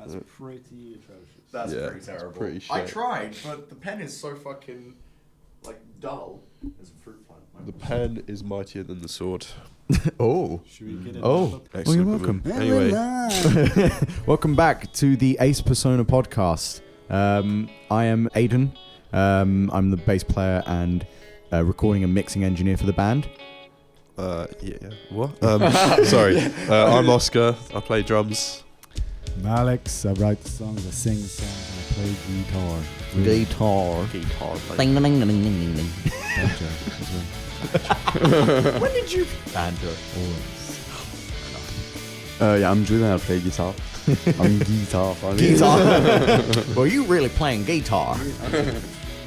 That's pretty atrocious. That's pretty terrible. Pretty shit. I tried, but the pen is so fucking like dull as a fruit plant. The pen is mightier than the sword. Oh. Should we get it? Excellent. you're welcome. Anyway, Welcome back to the Ace Persona podcast. I am Aiden. I'm the bass player and recording and mixing engineer for the band. yeah. What? Sorry. I'm Oscar. I play drums. I'm Alex. I write the songs, I sing the songs, and I play guitar. Guitar. Player. Ding ding ding ding ding ding. Banjo as well. When did you banjo? Yeah, I'm Jude and I play guitar. I'm guitar. Guitar. Well, you really playing guitar.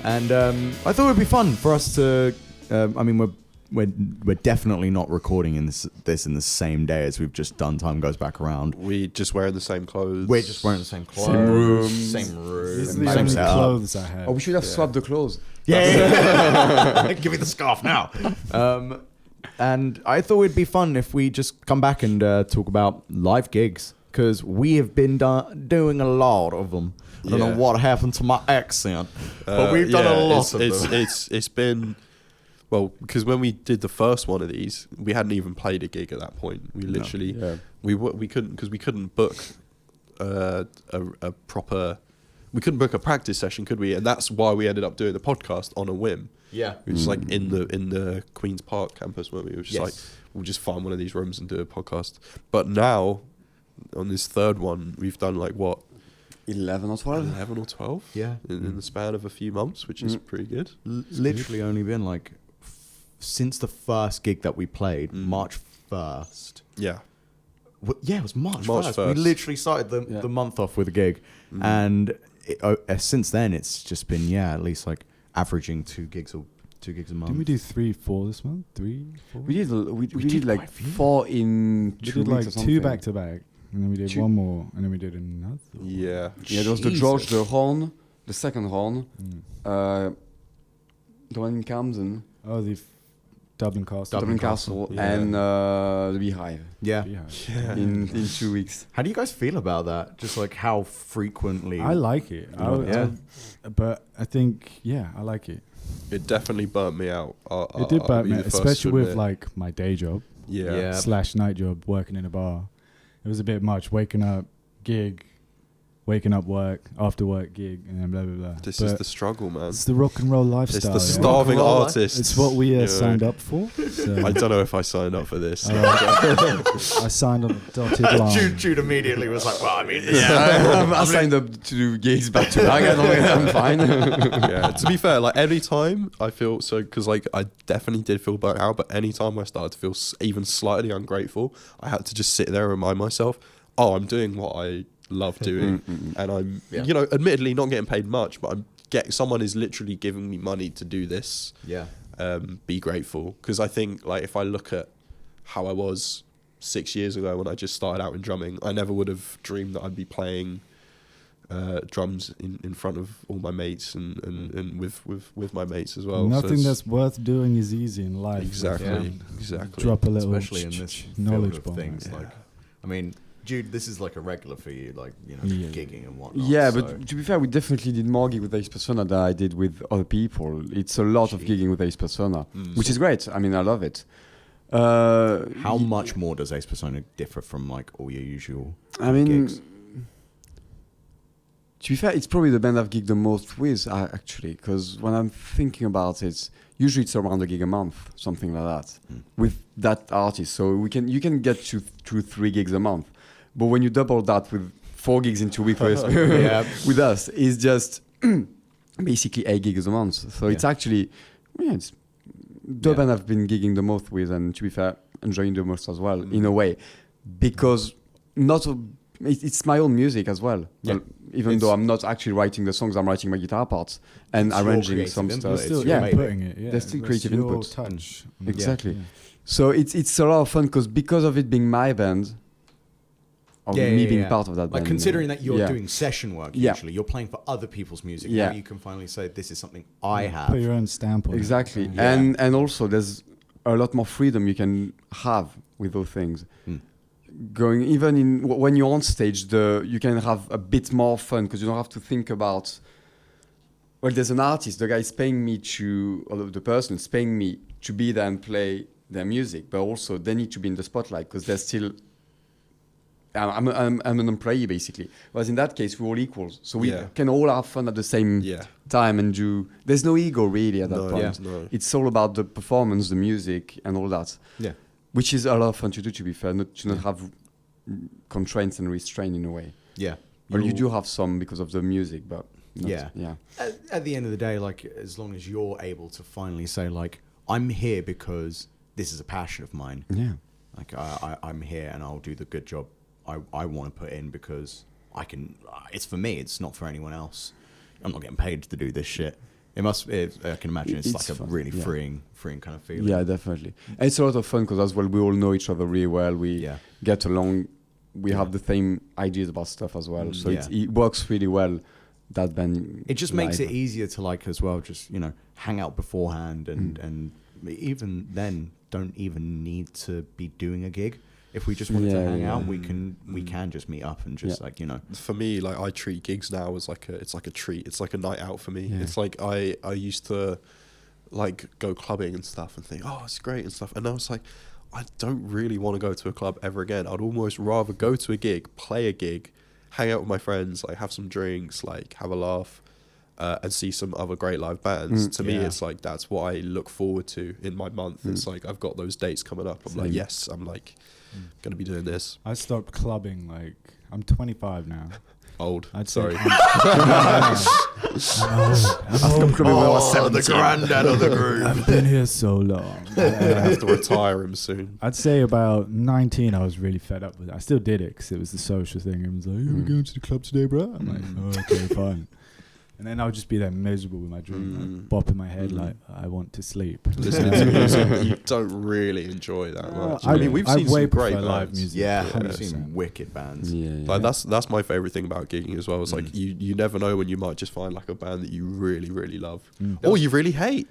And I thought it'd be fun for us to. I mean, we're definitely not recording in this in the same day as we've just done. Time goes back around. We just wearing the same clothes. We're just wearing the same clothes. Same room. These are the Same only setup. clothes I have. Oh, we should have swapped the clothes. Yeah. Give me the scarf now. And I thought it'd be fun if we just come back and talk about live gigs, because we have been doing a lot of them. I don't know what happened to my accent, but we've done a lot of them. It's been, well, because when we did the first one of these, we hadn't even played a gig at that point. We literally, we couldn't, because we couldn't book a proper, we couldn't book a practice session, could we? And that's why we ended up doing the podcast on a whim. Yeah. We were just like in the Queen's Park campus, weren't we? We were just like, we'll just find one of these rooms and do a podcast. But now, on this third one, we've done like what? 11 or 12? 11 or 12? Yeah. In the span of a few months, which is pretty good. Literally only been like, since the first gig that we played, March 1st. Yeah. Yeah, it was March 1st. 1st. We literally started the month off with a gig. And since then, it's just been, at least like averaging 2 gigs a month. Didn't we do 3, 4 this month? 3, 4? We did like 4 in 2 We did weeks like or something. 2 back to back, and then we did 1 more, and then we did another. Yeah. Yeah, there was the George, the horn, the second horn, the one in Camden, Oh, the Dublin Castle. Dublin Castle, and the Beehive. Yeah. Yeah. In 2 weeks. How do you guys feel about that? Just like how frequently? I like it. But I think, I like it. It definitely burnt me out. It did burn me, out, especially with like my day job Yeah. / night job, working in a bar. It was a bit much. Waking up, gig, waking up, work, after work, gig, and then blah blah blah. This But is the struggle, man. it's the rock and roll lifestyle. It's the yeah. starving artist. It's what we signed up for. So. I don't know if I signed up for this. I signed on the dotted line. Jude immediately was like, well, I mean, I signed up to do gigs back to back. I'm fine. Yeah, to be fair, like any time I feel so, because like I definitely did feel burnt out, but any time I started to feel even slightly ungrateful, I had to just sit there and remind myself, oh, I'm doing what I love doing, and I'm, you know, admittedly not getting paid much, but someone is literally giving me money to do this. Yeah. Be grateful, because I think like if I look at how I was 6 years ago when I just started out in drumming, I never would have dreamed that I'd be playing drums in front of all my mates and with my mates as well. Nothing that's worth doing is easy in life. Exactly. Drop a little, especially in this knowledge field of bomb. things. Yeah. Like, I mean, Jude, this is like a regular for you, like, you know, gigging and whatnot. Yeah, but to be fair, we definitely did more gig with Ace Persona than I did with other people. It's a lot of gigging with Ace Persona, which is great. I mean, I love it. How much more does Ace Persona differ from like all your usual gigs? To be fair, it's probably the band I've gigged the most with, actually, because when I'm thinking about it, usually it's around a gig a month, something like that, with that artist. So you can get to 2-3 gigs a month, but when you double that with 4 gigs in 2 weeks with us, it's just basically 8 gigs a month. So it's actually, it's the band I've been gigging the most with, and to be fair, enjoying the most as well, in a way, because it's my own music as well. Yeah. Even though I'm not actually writing the songs, I'm writing my guitar parts and arranging some stuff. Still inputting it. There's still creative your input. touch. Exactly. So it's a lot of fun because of it being my band, or me being part of that band. Like considering that you're doing session work, usually you're playing for other people's music. Yeah. Now you can finally say, this is something I have. Put your own stamp on it. Exactly. Yeah. And also there's a lot more freedom you can have with those things. going even when you're on stage, you can have a bit more fun because you don't have to think about. Well, there's an artist. The guy is paying me or the person is paying me to be there and play their music, but also they need to be in the spotlight because they're still. I'm an employee basically. Whereas in that case, we're all equals, so we can all have fun at the same time and do. There's no ego really at that point. No. It's all about the performance, the music, and all that. Yeah, which is a lot of fun to do. To be fair, not have constraints and restraint in a way. yeah. Well, you do have some because of the music, but yeah. At the end of the day, like as long as you're able to finally say, like, I'm here because this is a passion of mine. Yeah. Like I'm here and I'll do the good job I want to put in because I can. It's for me. It's not for anyone else. I'm not getting paid to do this shit. I can imagine it's like a fun, really freeing kind of feeling. Yeah, definitely. And it's a lot of fun because as well, we all know each other really well. We get along. We have the same ideas about stuff as well. So it works really well. That band. It just makes it easier to like as well. Just hang out beforehand and even then don't even need to be doing a gig. If we just wanted to hang out, we can just meet up and just For me, like I treat gigs now as like a treat. It's like a night out for me. Yeah. It's like I used to like go clubbing and stuff and think, oh, it's great and stuff. And I was like, I don't really want to go to a club ever again. I'd almost rather go to a gig, play a gig, hang out with my friends, like have some drinks, like have a laugh, and see some other great live bands. To me, it's like that's what I look forward to in my month. It's like I've got those dates coming up. I'm like, yes, I'm like gonna be doing this. I stopped clubbing like I'm 25 now. Old. Sorry. I'm old. The granddad of the group. I've been here so long. I have to retire him soon. I'd say about 19, I was really fed up with it. I still did it because it was the social thing. It was like, we're going to the club today, bro. I'm like, oh, okay, fine. And then I would just be there miserable with my drink, like, bopping my head like I want to sleep. Listening to music you don't really enjoy that much. I mean, we've seen some great live bands. music. Yeah, we've seen wicked bands. Like that's my favorite thing about gigging as well. It's like you never know when you might just find like a band that you really really love, or you really hate,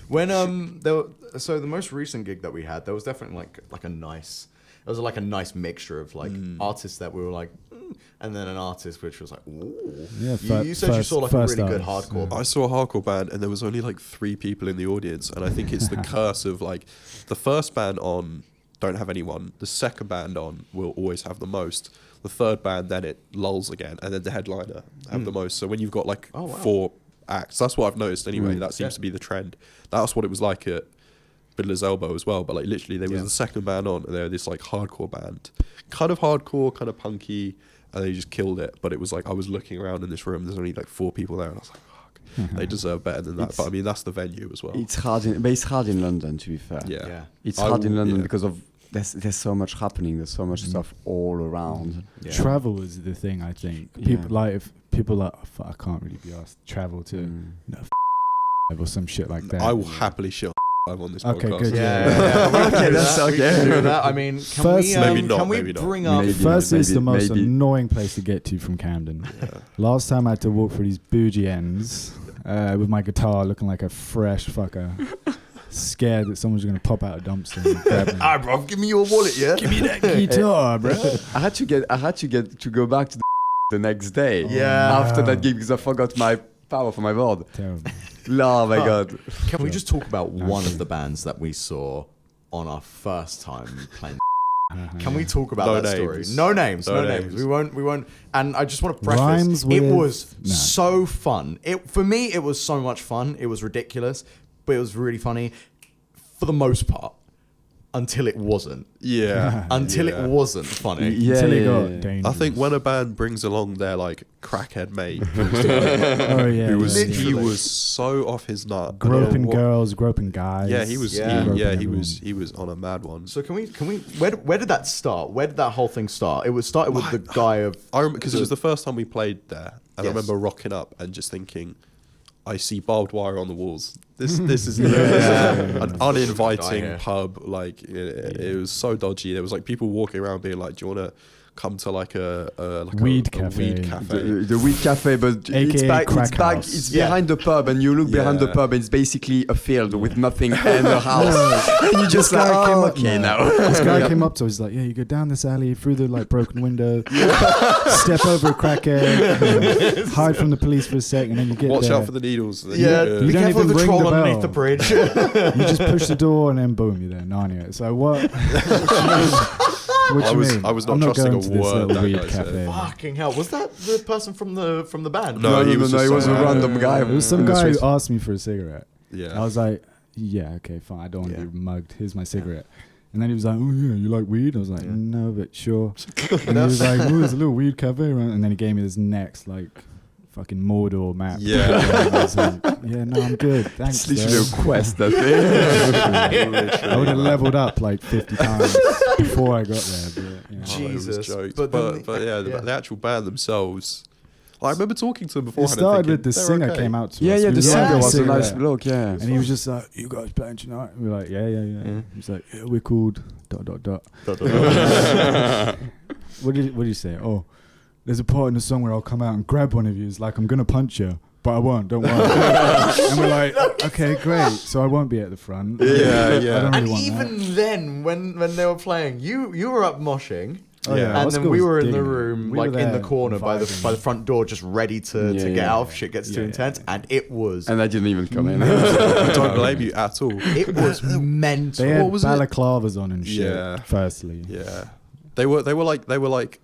When so the most recent gig that we had, there was definitely like a nice. It was like a nice mixture of like artists that we were like, and then an artist which was like, ooh. Yeah, you said you saw like a really good hardcore. I saw a hardcore band and there was only like 3 people in the audience, and I think it's the curse of like the first band on don't have anyone, the second band on will always have the most, the third band then it lulls again, and then the headliner have the most. So when you've got like 4 acts, that's what I've noticed anyway. That seems to be the trend. That's what it was like at Biddler's Elbow as well, but like literally they was the second band on and they were this like hardcore band, kind of hardcore, kind of punky, and they just killed it. But it was like I was looking around in this room, there's only like 4 people there, and I was like, fuck, they deserve better than that. But I mean, that's the venue as well. It's hard in London, to be fair. It's hard in London because of there's so much happening, there's so much stuff all around. Travel is the thing, I think. People like, if people like, I can't really be asked to travel to or some shit like that. I will happily shit on this podcast. Good. Okay, that's okay. I mean, can we bring up? First is the most annoying place to get to from Camden. Last time I had to walk through these bougie ends with my guitar looking like a fresh fucker. Scared that someone's going to pop out a dumpster and grab me. Alright, bro, give me your wallet, yeah? Give me that guitar, bro. I had to go back to the next day. Yeah. After that gig because I forgot my power for my board. Terrible. Oh my god. Can we just talk about one of the bands that we saw on our first time playing? Can we talk about that story? No names. We won't. And I just want to preface, it was so fun. For me, it was so much fun. It was ridiculous, but it was really funny for the most part. Until it wasn't. Until it wasn't funny. Until it got dangerous. I think when a band brings along their like crackhead mate, he was so off his nut. Groping girls, groping guys. Yeah, he was. He was on a mad one. So can we? Where did that start? Where did that whole thing start? It was started with the guy of. I remember because it was the first time we played there, and I remember rocking up and just thinking, I see barbed wire on the walls. This is an uninviting pub. Like it was so dodgy. There was like people walking around being like, "Do you want to come to like a Weed a cafe. weed cafe. The weed cafe, but AKA it's back. crack It's back. house. It's Yeah. behind the pub, and you look behind the Yeah. pub, and it's basically a field with nothing and a house. And you just like, guy came oh, up- okay, no. now. This guy came up to us, he's like, yeah, you go down this alley through the like broken window, step over a crackhead, hide from the police for a sec, and then you get Watch there. out for the needles. and then Yeah, you're be good. don't careful of even the ring troll the underneath bell. the bridge. You just push the door and then boom, you're there, Narnia. So what? What do you mean? I was not I'm not trusting going a to this word little that weed guy said. cafe. Fucking hell! Was that the person from the band? No, he no, was no, just he was a some- random guy. It was some in the guy who streets. asked me for a cigarette. Yeah. I was like, yeah, okay, fine. I don't want to Yeah. be mugged. Here's my cigarette. And then he was like, oh, yeah, you like weed? I was like, Yeah. no, but sure. And he was like, oh, there's a little weed cafe around. And then he gave me this next, like, fucking Mordor map. Yeah. And I was like, yeah, no, I'm good. Thanks, It's literally sir. a quest, that thing. I would have leveled up like 50 times before I got there. But, yeah. Oh, it was Jesus. jokes. But But, then but yeah, yeah. The actual band themselves. I remember talking to them It before. started with the singer came out to Yeah, us. yeah, We the were singer having was a cigarette. nice bloke, yeah. And he was just like, you guys playing tonight? And we were like, yeah. Yeah. He's like, yeah, we're called ... What did you say? Oh, there's a part in the song where I'll come out and grab one of you. It's like, I'm going to punch you, but I won't, don't worry. And we're like, okay, great. So I won't be at the front. Yeah, I yeah. don't And really want even that. then, when they were playing, you were up moshing. Oh, Yeah. our And then school we was were in the digging it. room, We were like in the there corner by the vibing. front door, just ready to Yeah, get yeah. out if shit gets too Yeah, intense. yeah. And it was And I didn't even come in. I don't blame you at all. it was mental. They had What was it? balaclavas on and shit, Yeah. firstly. Yeah. They were like.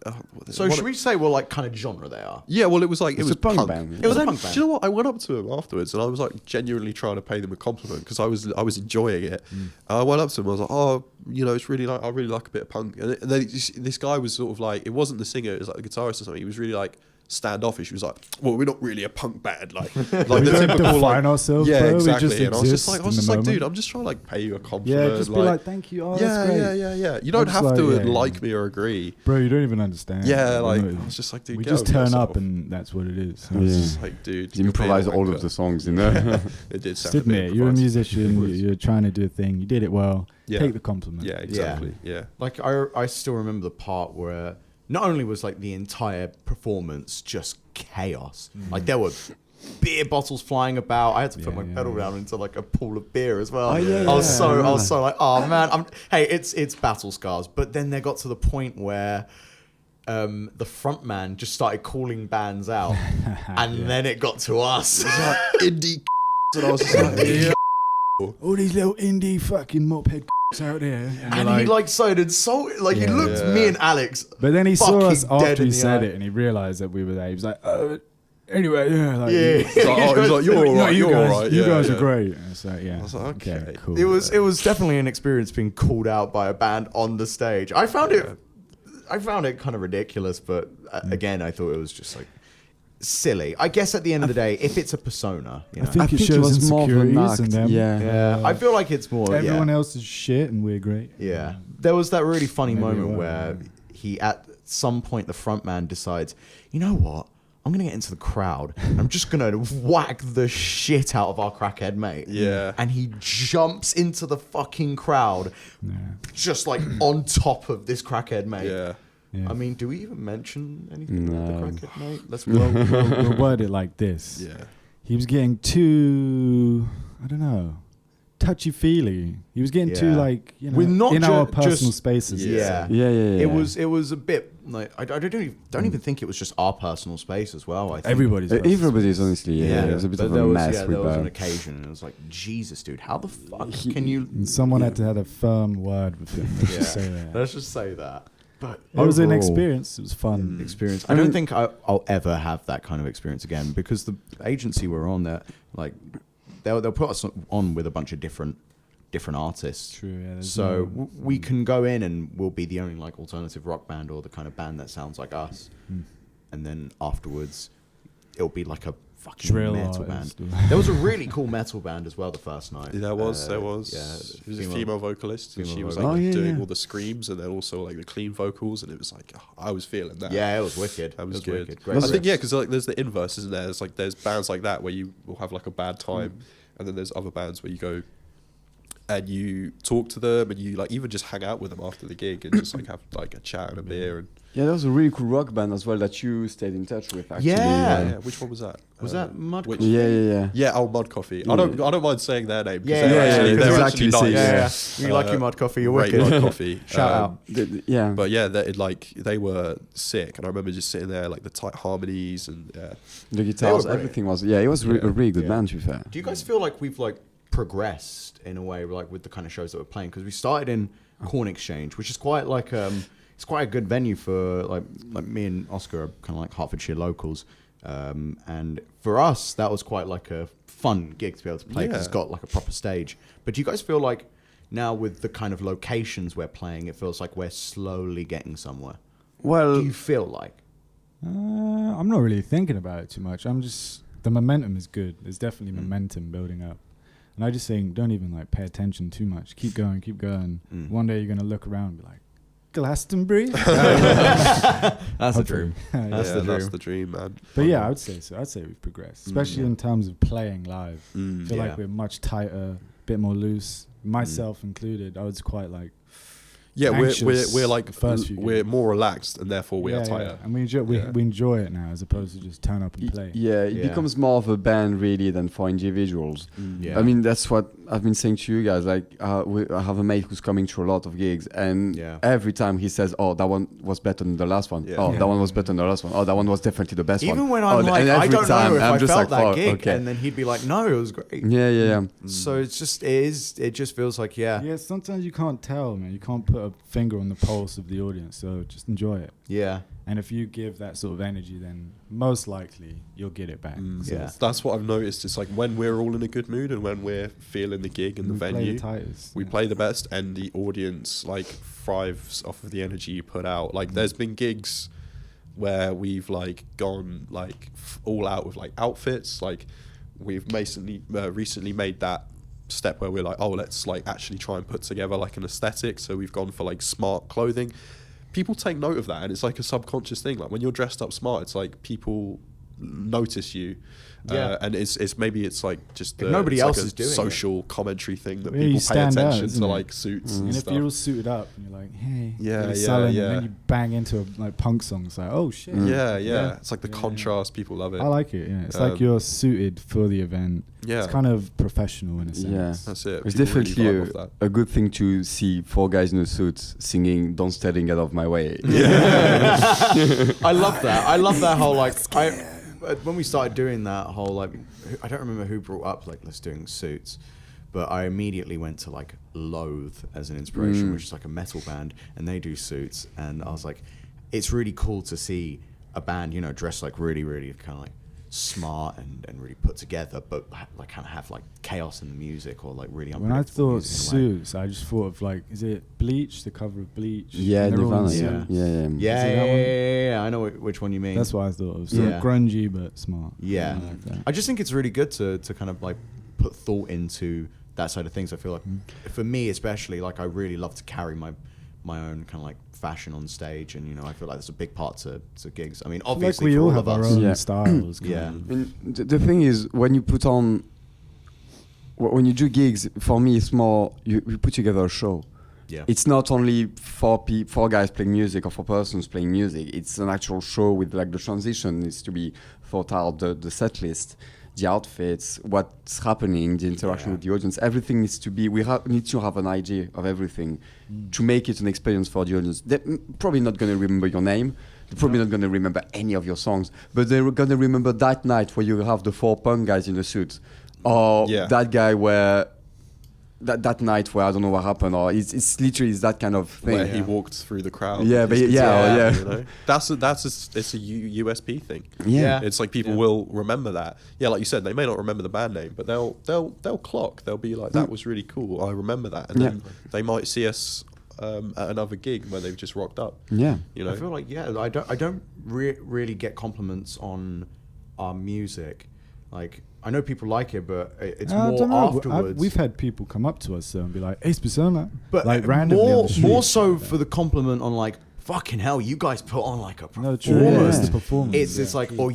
So should we say what like kind of genre they are? Yeah, well, it was like It's it was a punk punk. band. It was But a then, punk band. do you know what? I went up to him afterwards, and I was like genuinely trying to pay them a compliment because I was enjoying it. I went up to him, I was like, oh, you know, it's really like I really like a bit of punk. And then this guy was sort of like, it wasn't the singer, it was like the guitarist or something. He was really like standoffish. He was like, well, we're not really a punk band, like We the don't typical define like. ourselves, Yeah, bro. We exactly. just And I was exist just in the like, moment. dude, I'm just trying to like pay you a compliment. Yeah, just be like, thank you. Oh, that's great. yeah. You don't just have like, to yeah, like yeah. me or agree. Bro, you don't even understand. Yeah, We're like not- I was just like, dude, we get just over turn yourself. up and that's what it is. I was Yeah. just like, dude, Just improvise all of the songs in there. It did Just sound a bit admit, you're a improvised. musician, It was. you're trying to do a thing, you did it well, Yeah. take the compliment. Yeah, exactly. Yeah. Like I still remember the part where not only was like the entire performance just chaos, like there were beer bottles flying about. I had to put my pedal down into like a pool of beer as well. Oh, yeah, I was yeah. so like, oh man, it's battle scars. But then they got to the point where the front man just started calling bands out, and then it got to us. Indie and I was just like, yeah. All these little indie fucking moped out there. And he like sounded so like he Yeah. looked Yeah. me and Alex. But then he saw us fucking dead after in he the said eye. it and he realized that we were there. He was like, anyway, yeah. Like, Yeah. He's like, oh, he's like, you're "No, alright, you you're guys, alright. you yeah, guys yeah. are great. And it's like, yeah. I was like, okay. cool. It was definitely an experience being called out by a band on the stage. I found it kind of ridiculous, but again, I thought it was just like silly. I guess at the end of the day, if it's a persona, you I know. think it shows insecurities in them. Yeah. I feel like it's more Everyone else is shit and we're great. Yeah. There was that really funny Maybe moment it where was. he, at some point, the front man decides, you know what? I'm going to get into the crowd. And I'm just going to whack the shit out of our crackhead mate. Yeah. And he jumps into the fucking crowd, just like on top of this crackhead mate. Yeah. Yeah. I mean, do we even mention anything No. about the crackhead mate? Let's We'll word it like this. Yeah. He was getting too, I don't know, touchy-feely. He was getting too, Yeah. like, you know, We're not in our ju- personal just- spaces. Yeah. Yeah. It was a bit like I don't even think it was just our personal space as well. I think Everybody's personal Everybody's space. honestly, yeah. It was a bit but of a there was, mess yeah, with there was an that. occasion, and it was like, Jesus, dude, how the fuck can you? And someone had to have a firm word with him. Let's just say that. Let's just say that. But It was an overall- experience. It was fun. experience. I I don't mean- think I'll ever have that kind of experience again because the agency we're on, there, like they'll put us on with a bunch of different artists. True, yeah. there's So no- we can go in and we'll be the only like alternative rock band or the kind of band that sounds like us, and then afterwards it'll be like a fucking Drill metal artist. band. There was a really cool metal band as well the first night. There was. Yeah, It was a female- female vocalist, and female she was vocalist. like Oh, yeah, doing yeah. all the screams and then also like the clean vocals, and it was like I was feeling that. Yeah, it was wicked. That was It good. Wicked. Great I think riffs. yeah, because like there's the inverse, isn't there? There's like there's bands like that where you will have like a bad time, and then there's other bands where you go, and you talk to them, and you like even just hang out with them after the gig and just like have like a chat and a beer. And Yeah, there was a really cool rock band as well that you stayed in touch with. Actually, Yeah. which one was that? Was that Mud? which- yeah. Yeah, oh, Mud Coffee. I don't mind saying their name. 'Cause Yeah, they're yeah, actually, yeah, they're exactly actually the nice. same. Yeah, we like you, Mud Coffee. You're Great wicked. Mud Coffee. Shout out. Yeah. But yeah, they were sick, and I remember just sitting there like the tight harmonies and The guitars, great. everything was. Yeah, it was a really good Yeah. band. To be fair. Do you guys feel like we've like progressed in a way, like with the kind of shows that we're playing? Because we started in Corn Exchange, which is quite like it's quite a good venue for like me and Oscar are kind of like Hertfordshire locals, and for us that was quite like a fun gig to be able to play because it's got like a proper stage. But do you guys feel like now with the kind of locations we're playing, it feels like we're slowly getting somewhere? Well, Do you feel like? I'm not really thinking about it too much. I'm just, the momentum is good. There's definitely momentum building up. And I just think, don't even like pay attention too much. Keep going, keep going. One day you're going to look around and be like, Glastonbury? That's the dream. Yeah. that's the dream, man. But yeah, I would say so. I'd say we've progressed, especially in terms of playing live. I feel Yeah. like we're much tighter, a bit more loose, myself included. I was quite like, Yeah, anxious we're like the first few we're gigs. more relaxed, and therefore we are yeah, tighter. and we enjoy it now as opposed to just turn up and play. Yeah, it Yeah. becomes more of a band really than for individuals. Yeah. I mean, that's what I've been saying to you guys. Like, I have a mate who's coming through a lot of gigs, and Yeah. every time he says, "Oh, that one was better than the last one. Yeah. Oh, Yeah. that one was better than the last one. Oh, that one was definitely the best one." Even when Oh, I'm and like, I every don't time know if I'm I just felt like, that "Oh, gig, okay." and then he'd be like, "No, it was great." Yeah. So it's just it just feels like yeah. Yeah, sometimes you can't tell, man. You can't put a finger on the pulse of the audience, so just enjoy it. Yeah. And if you give that sort of energy, then most likely you'll get it back. So Yeah. That's what I've noticed. It's like when we're all in a good mood and when we're feeling the gig and the we play venue, the tightest. we play the best, and the audience like thrives off of the energy you put out. Like there's been gigs where we've like gone like all out with like outfits. Like we've recently made that step where we're like, oh, let's like actually try and put together like an aesthetic. So we've gone for like smart clothing. People take note of that, and it's like a subconscious thing. Like when you're dressed up smart, it's like people notice you. Yeah. And it's maybe it's like just If nobody it's else like a is doing it. social commentary thing that Yeah, you people pay stand out, attention isn't to it? like suits And and if stuff. you're all suited up and you're like, hey, Yeah, really yeah, sullen, yeah. and then you bang into a like punk song, it's like, oh shit. Yeah. It's like the Yeah, contrast. People love it. I like it. Yeah, it's like you're suited for the event. Yeah. It's kind of professional in a sense. Yeah. That's it. It's People really definitely vibe off that. a good thing to see four guys in a suit singing "Don't Stand Out of My Way." I love that. I love that whole like when we started doing that whole like I don't remember who brought up like let's doing suits, but I immediately went to like Loathe as an inspiration, which is like a metal band, and they do suits, and I was like, it's really cool to see a band, you know, dressed like really, really kind of like smart and really put together, but like kind of have like chaos in the music or like really When I unpredictable thought music in a way. suits, I just thought of like, is it Bleach? The cover of Bleach? Yeah, And they're all in Nirvana. suits. Yeah. Yeah, Is it yeah, that one? yeah, I know which one you mean. That's what I thought of. So Yeah. grungy but smart. Yeah. I like that. I just think it's really good to kind of like put thought into that side of things. I feel like for me especially, like I really love to carry my own kind of like fashion on stage, and you know I feel like that's a big part to gigs. I mean, Like obviously we for all all have of our us. own Yeah. styles. kind Yeah. of. I mean, the thing is, when you put on, when you do gigs, for me, it's more you put together a show. Yeah. It's not only four guys playing music or four persons playing music. It's an actual show with like the transition needs to be thought out, the set list, the outfits, what's happening, the interaction with the audience. Everything needs to be. We need to have an idea of everything to make it an experience for the audience. They're probably not going to remember your name. They're probably not going to remember any of your songs, but they're going to remember that night where you have the four punk guys in the suits, or that guy where. That night where I don't know what happened, or it's literally that kind of thing. Where he walked through the crowd. Yeah, with but his yeah, guitar, you know? It's a USP thing. Yeah. It's like people will remember that. Yeah, like you said, they may not remember the band name, but they'll clock. They'll be like, that was really cool. I remember that, and then they might see us at another gig where they've just rocked up. Yeah. You know. I feel like I don't really get compliments on our music. Like I know people like it, but it's I don't more know. afterwards. We've had people come up to us and be like, "Ace Persona," but like randomly on the street. more so for the compliment on like fucking hell, you guys put on like a No, performance. true. Yeah, it's the performance. It's like or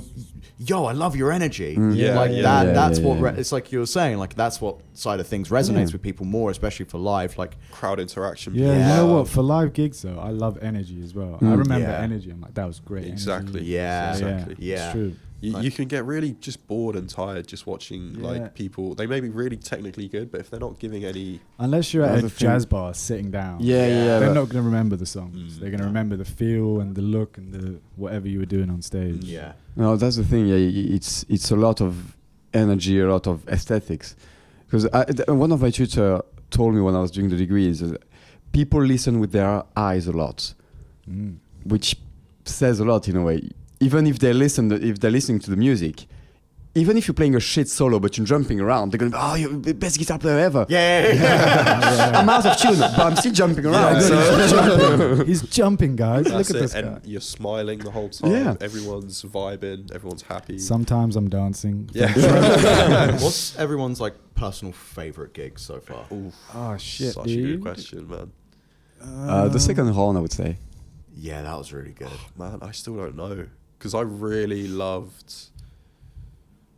yo, I love your energy. Yeah, Like yeah, that. yeah, That's yeah, what yeah. it's like you were saying. Like that's what side of things resonates Yeah. with people more, especially for live. Like Crowd interaction. Yeah, you Yeah. know what? For live gigs though, I love energy as well. I remember Yeah. energy. I'm like, that was great. Exactly. Energy. Yeah. So, Exactly. Yeah. It's true. You can get really just bored and tired just watching Yeah. like people. They may be really technically good, but if they're not giving any, Unless you're at Another a thing- jazz bar sitting down. Yeah, yeah. They're but- not going to remember the songs. They're going to remember the feel and the look and the whatever you were doing on stage. yeah. No, that's the thing. Yeah, it's a lot of energy, a lot of aesthetics. Because one of my tutor told me when I was doing the degree is people listen with their eyes a lot, which says a lot in a way. Even if they're listening to the music, even if you're playing a shit solo but you're jumping around, they're gonna be, oh, you're the best guitar player ever. Yeah. I'm out of tune, but I'm still jumping around. so- He's jumping, guys. that's Look at it. this guy. And you're smiling the whole time. Yeah. Everyone's vibing. Everyone's happy. Sometimes I'm dancing. Yeah. What's everyone's like personal favorite gig so far? Ooh, Oh shit, such dude. a good question, man. The second horn, I would say. Yeah, that was really good. Man, I still don't know because I really loved.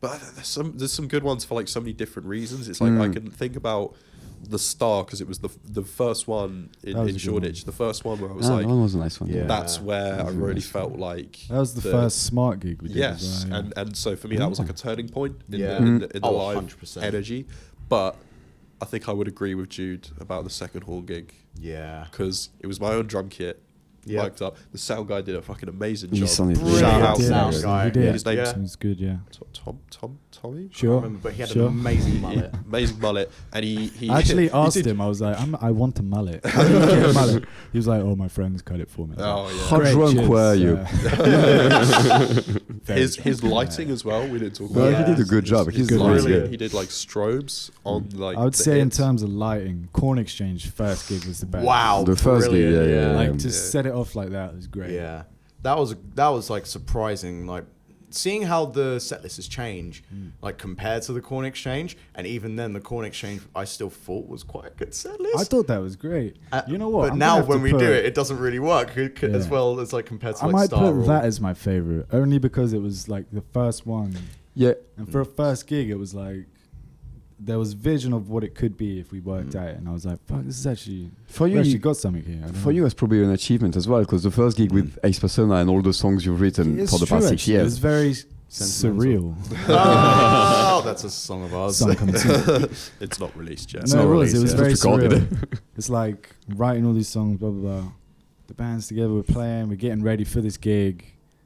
But there's some good ones for like so many different reasons. It's like I can think about the Star because it was the first one That was in a good Shoreditch. The first one where I was That like, one was a nice one. Yeah. that's where I really felt like That was the first smart gig we did. yes, as well, yeah. and so for me that was like a turning point in Yeah. the Oh, live 100%. energy. But I think I would agree with Jude about the second horn gig Yeah. because it was my own drum kit. Yeah. Mic'd up. The sound guy did a fucking amazing He job. sounded Brilliant Shout out He to did, sound him. guy. He did. His name's Yeah. It was good, yeah. Tommy. I Sure. remember, but he had Sure. an amazing mullet. Amazing mullet, and he I actually he asked did- him. I was like, I want a mullet. How do you get a mullet? He was like, oh, my friends cut it for me. I was Oh like, yeah. How "Great, drunk cheers." were you? Very His drunk, lighting yeah. as well. We didn't talk Well, about. he that. did a good job. His He's good lighting, lighting. He did like strobes on like. I would the say in hits. terms of lighting, Corn Exchange first gig was the best. Wow. The first gig, brilliant, yeah. Like to Yeah. set it off like that was great. Yeah, that was like surprising. Like seeing how the set list has changed, like compared to the Corn Exchange, and even then the Corn Exchange I still thought was quite a good set list. I thought that was great. You know what? But I'm now gonna have when to we do put- it, it doesn't really work as Yeah. well as like compared to I like might Star put or- that as my favorite, only because it was like the first one, Yeah. and for a first gig, it was like there was vision of what it could be if we worked at it, and I was like, "Fuck, this is actually For we you, actually you- got something here." I don't For know. you, it's probably an achievement as well, because the first gig with Ace Persona and all the songs you've written It's for the true, past 6 actually. It was years. very Sentimental. surreal. Oh, that's a song of ours. Song coming soon. It's not released yet. It's No, not it was. It released was yet. very Just recorded surreal. It's like writing all these songs, blah blah blah. The band's together, we're playing, we're getting ready for this gig,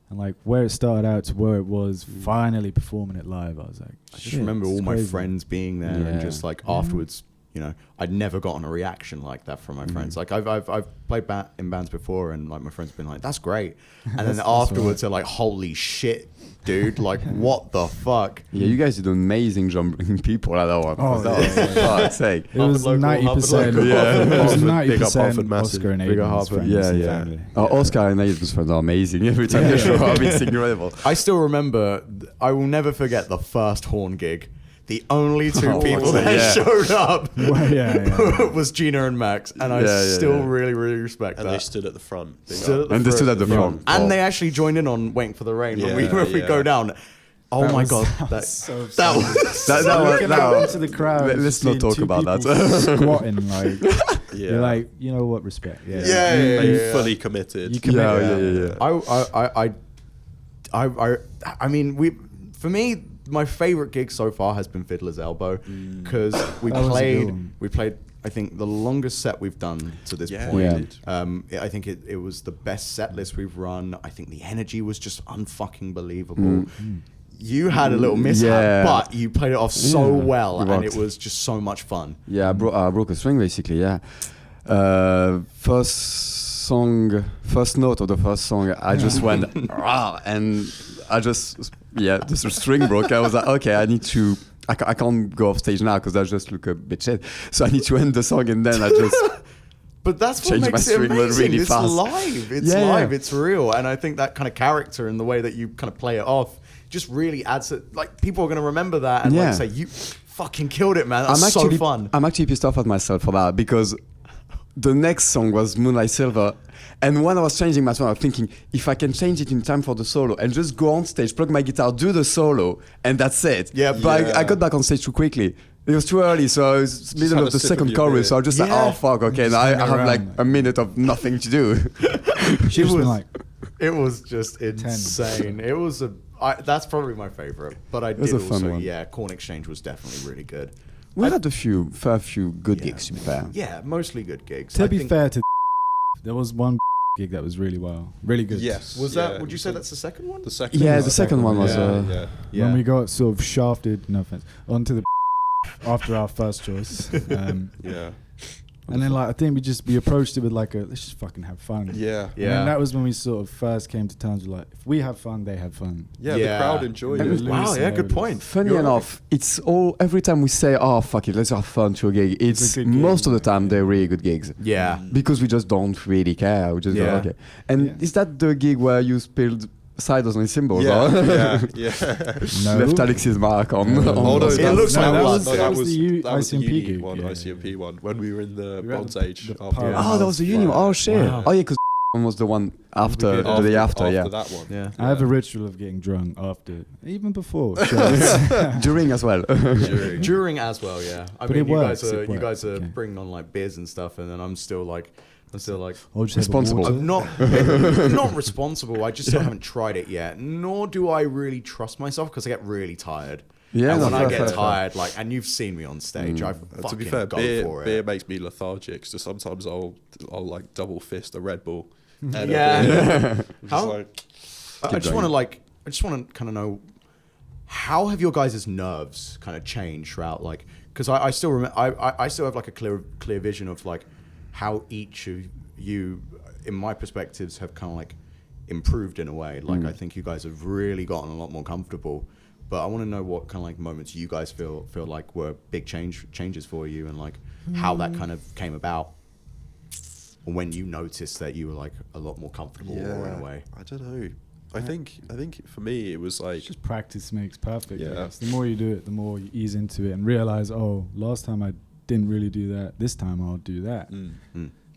and like where it started out to where it was finally performing it live. I was like, I just remember all my friends being there and Yeah. just like afterwards, you know, I'd never gotten a reaction like that from my friends. Like I've played in bands before, and like my friends have been like, "That's great," and then afterwards they're like, "Holy shit, dude! Like what the fuck?" Yeah, you guys did an amazing job bringing people. I know. Oh, That was for fuck's sake. It was Harvard local, 90%. Harvard local. It was Harvard, big up 90% Harvard, massive. Oscar and Big up Aiden's Harvard. friends Yeah, and yeah. family. Oscar and Aiden's friends are amazing. Every time they show up, it's incredible. I still remember. I will never forget the first horn gig. The only two Oh, people fuck's that sake, yeah. showed up Well, yeah. was Gina and Max, and I Yeah, yeah, still yeah. really, really respect And that. they stood at the front. Big Stood up. at the And they stood at the front. front. And Oh. they actually joined in on "Waiting for the Rain" when we Yeah, go yeah. down. Oh That my was- god, that that was so that funny. was Looking out into the crowd. Let's just not seeing talk two about that. people squatting like, Yeah. you're like, you know what, respect. Yeah. They fully committed. You commit. Yeah. I mean, for me, my favorite gig so far has been Fiddler's Elbow because we That was a good played. one. We played. I think the longest set we've done to this Yeah, point. we did. I think it was the best set list we've run. I think the energy was just unfucking believable. You had a little mishap, Yeah. but you played it off so Yeah, well, it and worked. it was just so much fun. Yeah, I broke a string basically. Yeah, first note of the first song, I just went "Rah," and I just the string broke. I was like, okay, I need to. I can't go off stage now because I just look a bit shit. So I need to end the song, and then I just. But that's what Change my makes it string amazing. really It's fast. live. It's Yeah, live. yeah. It's real. And I think that kind of character and the way that you kind of play it off just really adds it. Like people are going to remember that and Yeah. like say, "You fucking killed it, man. That's so fun." I'm actually pissed off at myself for that because the next song was Moonlight Silver. And when I was changing my song, I was thinking, if I can change it in time for the solo and just go on stage, plug my guitar, do the solo, and that's it. Yeah, But I got back on stage too quickly. It was too early, so I was middle had of a the sip second of your chorus. So I was just like, Yeah. oh fuck, okay, now I hanging have like around. a minute of nothing to do. She was like, It was just insane. It was that's probably my favorite. But I was did a fun also, one. yeah, Corn Exchange was definitely really good. We had a fair few good Yeah. gigs to be fair. Yeah, mostly good gigs. to I be think- fair to, there was one gig that was really good. Yes. was yeah, that? Would you say that's the second one? the second? Yeah, one? the second one was. Yeah, yeah. When we got sort of shafted, no offense, onto the after our first choice. Yeah. And then like I think we approached it with like let's just fucking have fun. Yeah. Yeah. And that was when we sort of first came to terms with like if we have fun, they have fun. Yeah, Yeah. the crowd enjoyed And it. it Wow, loose yeah, and good loose. point. Funny You're enough, it's all every time we say, "Oh fuck it, let's have fun to a gig." It's a good gig, most of the yeah. time they're really good gigs Yeah. because we just don't really care. We just go, Yeah. okay. And Yeah. is that the gig where you spilled ciders on his cymbals? Yeah, or? yeah, yeah. No. Left Alex's mark on. No. on Oh, no, the- It looks like that blood. was, No, that was the that was the ICMP uni gig. one, yeah, ICMP one, when we were in the We were at Bronze the- Age. the after pub. that. Oh, that was the union. Oh shit. Wow. Oh yeah, because was the one after the day after. Yeah, that one. Yeah. I have a ritual of getting drunk after, even before. during as well. During as well, yeah. I But mean, it you works, guys are it you guys are works, okay. bringing on like beers and stuff, and then I'm still like, I'll just have a Responsible. water. I'm not responsible. I just still haven't tried it yet. Nor do I really trust myself because I get really tired. Yeah, and no, when I fair, get fair, fair. tired, like, and you've seen me on stage, I To be fucking fair, go for it. beer makes me lethargic. So sometimes I'll like double fist a Red Bull. And Yeah. just How- like, I just want to kind of know, how have your guys' nerves kind of changed throughout, like, because I still remember, I still have like a clear vision of like how each of you, in my perspectives, have kind of like improved in a way. Like I think you guys have really gotten a lot more comfortable. But I want to know what kind of like moments you guys feel like were big changes for you, and like how that kind of came about, or when you noticed that you were like a lot more comfortable or in a way. I don't know. I think for me it was like It's just practice makes perfect. I Yeah. guess. The more you do it, the more you ease into it and realize, oh, last time I didn't really do that. This time I'll do that.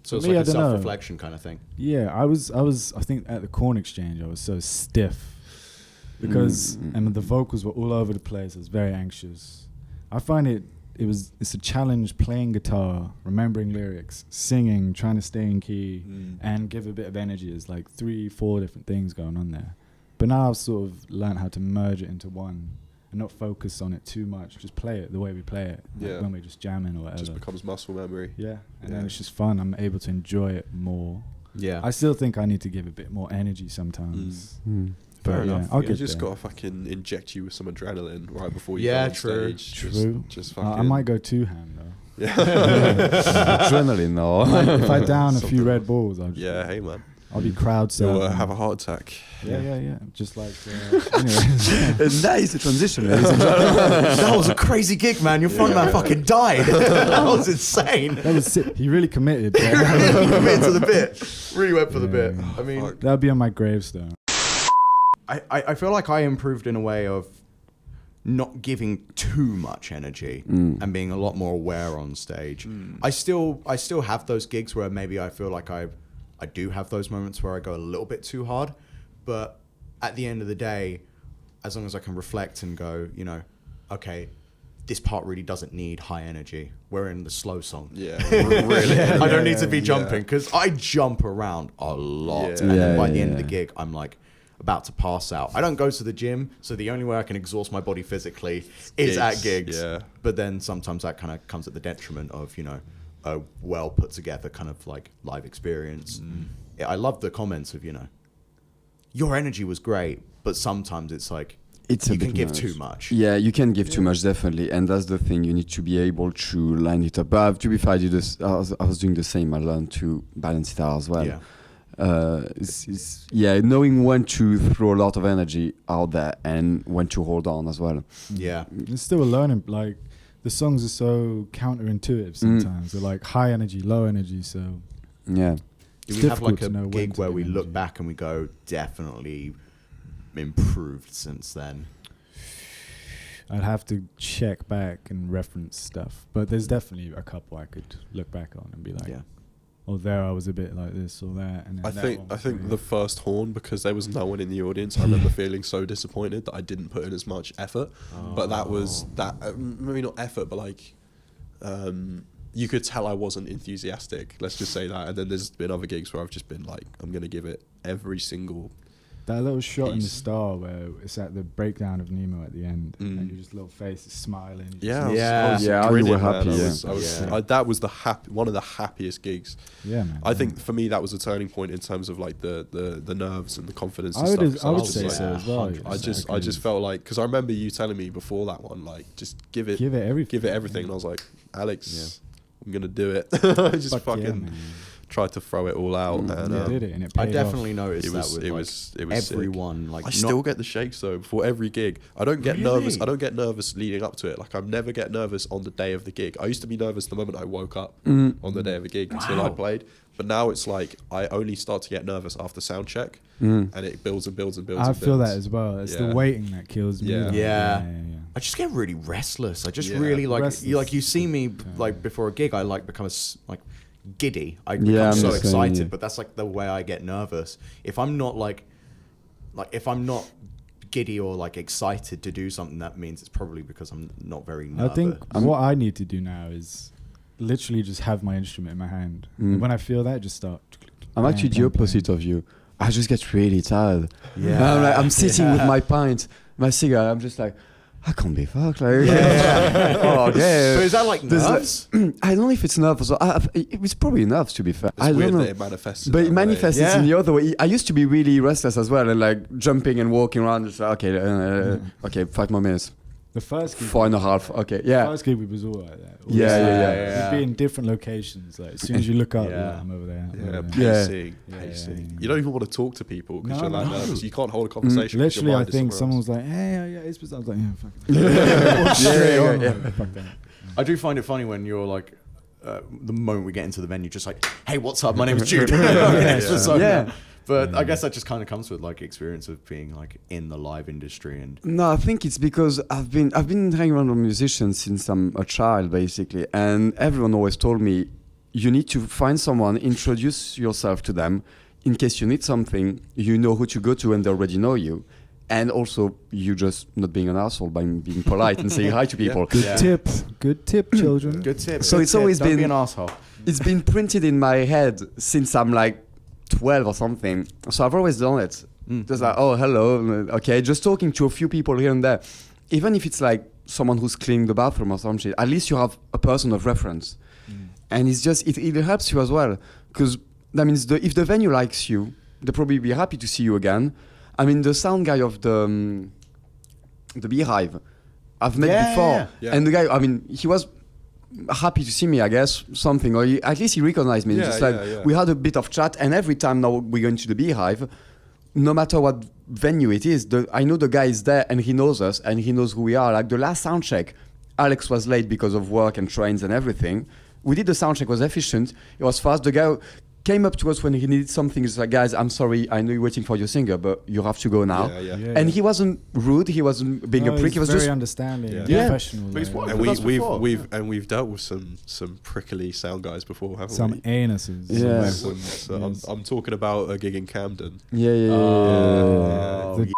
So For it's me, like I a don't know. self-reflection kind of thing. Yeah, I was. I think at the Corn Exchange, I was so stiff because and the vocals were all over the place. I was very anxious. I find it's a challenge playing guitar, remembering lyrics, singing, trying to stay in key, and give a bit of energy. There's like 3-4 different things going on there. But now I've sort of learned how to merge it into one and not focus on it too much. Just play it the way we play it, like Yeah. when we're just jamming or it whatever. just becomes muscle memory. Yeah, and Yeah. then it's just fun. I'm able to enjoy it more. Yeah. I still think I need to give a bit more energy sometimes. Fair But yeah, enough. I'll You get just there. gotta fucking inject you with some adrenaline right before you Yeah, go on true. stage. True. Just I fucking. might go two-hand though. Yeah. Adrenaline, no. If I down a few Something. Red Bulls, I'll just, Yeah. Hey man. I'll be crowd You'll surfing. have a heart attack. Yeah. Just like anyway. That is the transition, ladies and gentlemen. That was a crazy gig, man. Your frontman fucking died. That was insane. That was sick. He really committed. He really committed to the bit. Really went for the bit. Yeah. I mean, Fuck. That'll be on my gravestone. I feel like I improved in a way of not giving too much energy and being a lot more aware on stage. I still have those gigs where maybe I feel like I do have those moments where I go a little bit too hard, but at the end of the day, as long as I can reflect and go, you know, okay, this part really doesn't need high energy. We're in the slow song. Yeah. Really, I don't need to be yeah. jumping because I jump around a lot, Yeah. and then by the Yeah, end of the yeah. gig, I'm like about to pass out. I don't go to the gym, so the only way I can exhaust my body physically is Gigs, at gigs. yeah. But then sometimes that kind of comes at the detriment of, you know, a well put together kind of like live experience. Yeah, I love the comments of, you know, your energy was great, but sometimes it's like It's a you can bit give much. too much. Yeah, you can give too much, definitely, and that's the thing. You need to be able to line it up. But to be fair, I was doing the same. I learned to balance it out as well. Yeah. Knowing when to throw a lot of energy out there and when to hold on as well. Yeah. It's still a learning. Like the songs are so counterintuitive sometimes. They're like high energy, low energy. So Yeah. Do It's we have difficult like to a know when gig to where give we look energy. back and we go, definitely improved since then? I'd have to check back and reference stuff. But there's definitely a couple I could look back on and be like, Yeah. or there I was a bit like this or that. And then I that think one I was think really- the first horn, because there was no one in the audience, I remember feeling so disappointed that I didn't put in as much effort. But that was that maybe not effort, but like you could tell I wasn't enthusiastic. Let's just say that. And then there's been other gigs where I've just been like, I'm gonna give it every single. that little shot in the piece. star where it's at the breakdown of Nemo at the end, and your just little face is smiling. you Yeah, just- I was Yeah, you grinning, were man. happy, That was the one of the happiest gigs. yeah, man. I think for me that was a turning point in terms of like the nerves and the confidence. I And would, stuff, have, 'cause I would was say just so like- as well. I just felt like, because I remember you telling me before that one, like, just give it everything, and I was like, Alex, I'm gonna do it. I just Fuck yeah, fucking man. tried to throw it all out, and You did it, and it I paid definitely off. noticed it was that it with was like, it was sick. everyone. Like I still get the shakes though before every gig. I don't get nervous. I don't get nervous leading up to it. Like I never get nervous on the day of the gig. I used to be nervous the moment I woke up on the day of a gig until I played. But now it's like I only start to get nervous after sound check, and it builds and builds and builds. I and feel builds. that as well. It's Yeah. the waiting that kills me. Yeah. like, Yeah. I just get really restless. I just Yeah. really like Restless. you see me like before a gig. I like become like giddy. I become Yeah, I'm so the same, excited. yeah. But that's like the way I get nervous. If I'm not like if I'm not giddy or like excited to do something, that means it's probably because I'm not very nervous. I think what I need to do now is literally just have my instrument in my hand. And when I feel that, just start. I'm actually the playing. opposite of you. I just get really tired. Yeah. I'm sitting with my pint, my cigarette. I'm just like, I can't be fucked. Like, oh, yeah. So is that like There's nerves? I don't know if it's nerves. Or it's probably nerves, to be fair. It's I don't weird know. that it manifests. But it manifests in the other way. I used to be really restless as well, and like jumping and walking around. Just like, okay, 5 more minutes. The first gig, 4.5. Okay, the yeah. first gig we was all like that. All Yeah, the time. yeah. We'd be in different locations. Like as soon as you look up, Yeah. you're like, I'm over there. I'm Yeah, over there. Yeah. pacing, Yeah, pacing. yeah. You don't even want to talk to people because No, you're that no. nervous. You can't hold a conversation. 'cause your Literally, I mind is think somewhere someone else. was like, "Hey, yeah, it's I was like, yeah, fuck it." Straight on, like, fuck that. I do find it funny when you're like, the moment we get into the venue, just like, hey, what's up? My name is Jude. It's just like, Yeah. But I guess that just kind of comes with like experience of being like in the live industry and No, I think it's because I've been hanging around with musicians since I'm a child, basically, and everyone always told me you need to find someone, introduce yourself to them, in case you need something, you know who to go to, and they already know you, and also you just not being an asshole by being polite and saying hi to people. Good tip, good tip, children. good tip. So good it's tip. always Don't be been- an asshole. It's been printed in my head since I'm like 12 or something. So I've always done it. Just like, oh, hello. Okay, just talking to a few people here and there. Even if it's like someone who's cleaning the bathroom or some shit, at least you have a person of reference. And it's just, it helps you as well. Because that means if the venue likes you, they'll probably be happy to see you again. I mean, the sound guy of the Beehive, I've met before. Yeah. And the guy, I mean, he was happy to see me, I guess, something, or at least he recognized me. Yeah, Just like yeah. we had a bit of chat, and every time now we go into the Beehive, no matter what venue it is, I know the guy is there and he knows us and he knows who we are. Like the last sound check, Alex was late because of work and trains and everything. We did the sound check, it was efficient, it was fast. The guy came up to us when he needed something. He's like, guys, I'm sorry, I know you're waiting for your singer, but you have to go now. Yeah. And he wasn't rude, he wasn't being a prick, he was very just understanding, Yeah. professional. But it's like, what- And With us before. we've dealt with some prickly sound guys before, haven't some we? anuses. Yeah. So I'm talking about a gig in Camden. yeah. Oh, The-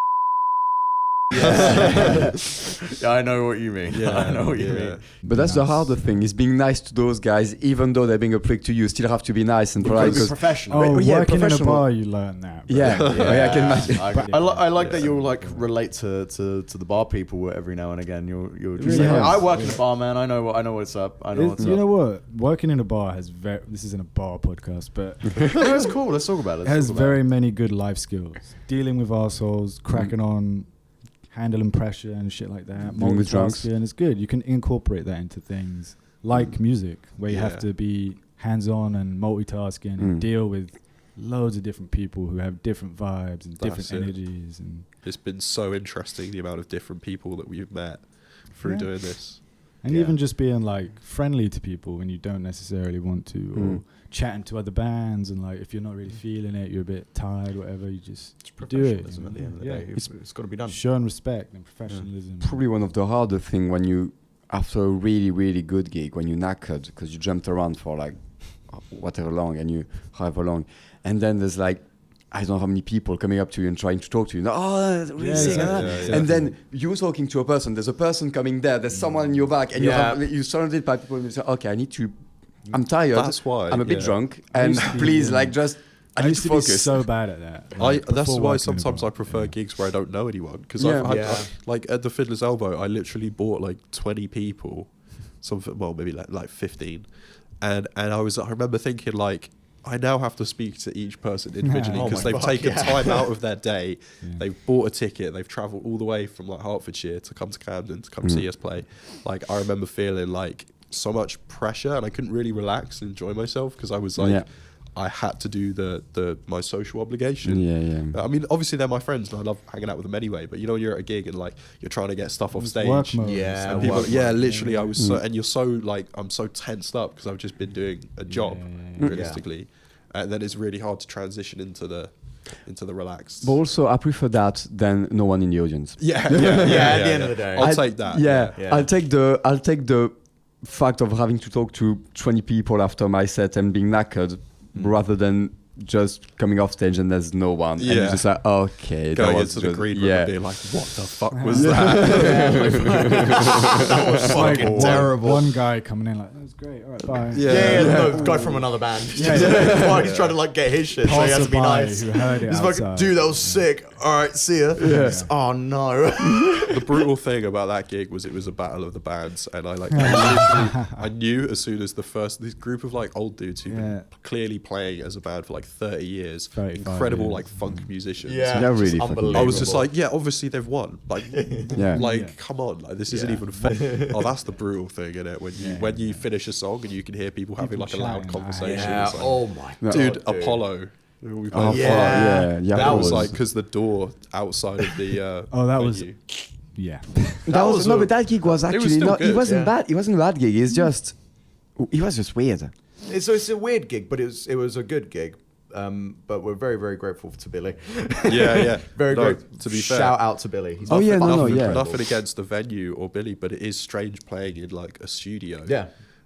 yeah, I know what you mean. I know what you mean. But that's the harder thing, is being nice to those guys, even though they're being a prick to you. Still have to be nice and polite. Because it's 'cause- professional. Oh, Yeah, working in a professional. bar, you learn that. bro. yeah, I can imagine. I like that you'll like relate to the bar people every now and again. You're just really like, helps. I work in a bar, man. I know what's up. I know what's You know up. what? Working in a bar has this isn't a bar podcast, but No, it's cool. Let's talk about it. it has very many good life skills. Dealing with arseholes, cracking on, handling pressure and shit like that. Dealing with drunks. Multitasking, it's good. You can incorporate that into things like music, where you have Yeah. to be hands-on and multitasking and deal with loads of different people who have different vibes and different That's it. energies. And It's been so interesting, the amount of different people that we've met through Yeah. doing this. even just being like friendly to people when you don't necessarily want to, or chatting to other bands, and like if you're not really feeling it, you're a bit tired, whatever, you just do it. Professionalism at the end of the Yeah. day. It's got to be done. Showing respect and professionalism. Probably one of the harder thing when you, after a really, really good gig, when you knackered because you jumped around for like whatever long, and you however long, and then there's like I don't know how many people coming up to you and trying to talk to you. Oh, really sick, and then you're talking to a person. There's a person coming there. There's someone in your back, and you're surrounded by people. And you say, "Okay, I'm tired. That's why I'm a bit drunk, and please, like, just I need used to to be focus." so bad at that. That's before why working sometimes in a I bar. prefer gigs where I don't know anyone. Because like at the Fiddler's Elbow, I literally bought like 20 people, maybe like 15, and I remember thinking like, I now have to speak to each person individually because they've taken time out of their day. Yeah. They've bought a ticket. They've travelled all the way from like Hertfordshire to come to Camden to come see us play. Like I remember feeling like so much pressure, and I couldn't really relax and enjoy myself because I was like, I had to do my social obligation. I mean, obviously they're my friends and I love hanging out with them anyway. But you know, you're at a gig and like you're trying to get stuff off stage. Work mode. And people, literally, I was so, and you're so like, I'm so tensed up because I've just been doing a job, realistically, and then it's really hard to transition into the relaxed. But also, I prefer that than no one in the audience. At the end of the day, I'll take that. I'll take the fact of having to talk to 20 people after my set and being knackered rather than just coming off stage and there's no one. And you're just like, okay. Going into the green room and being like, what the fuck was that? That was fucking terrible. One guy coming in like, that was great. All right, bye. No, guy from another band. While he's trying to like get his shit, so he has to be nice. Who heard it He's like, dude, that was sick. All right, see ya. Oh no. The brutal thing about that gig was it was a battle of the bands, and I knew as soon as this group of like old dudes who've been clearly playing as a band for like 30 years, incredible like funk musicians. They're really unbelievable. I was just like, obviously they've won. Like, come on, like this isn't even fair. Oh, that's the brutal thing, isn't it? When you finish a song and you can hear people having like a loud conversation. Yeah. Like, Oh my god, dude, Apollo. We played that was like because the door outside of the that was venue. but that gig was actually still good. It wasn't bad. It wasn't a bad gig. It was just weird. It's a weird gig, but it was a good gig. But we're very, very grateful to Billy. Very great. To be fair, shout out to Billy. He's nothing against the venue or Billy, but it is strange playing in like a studio.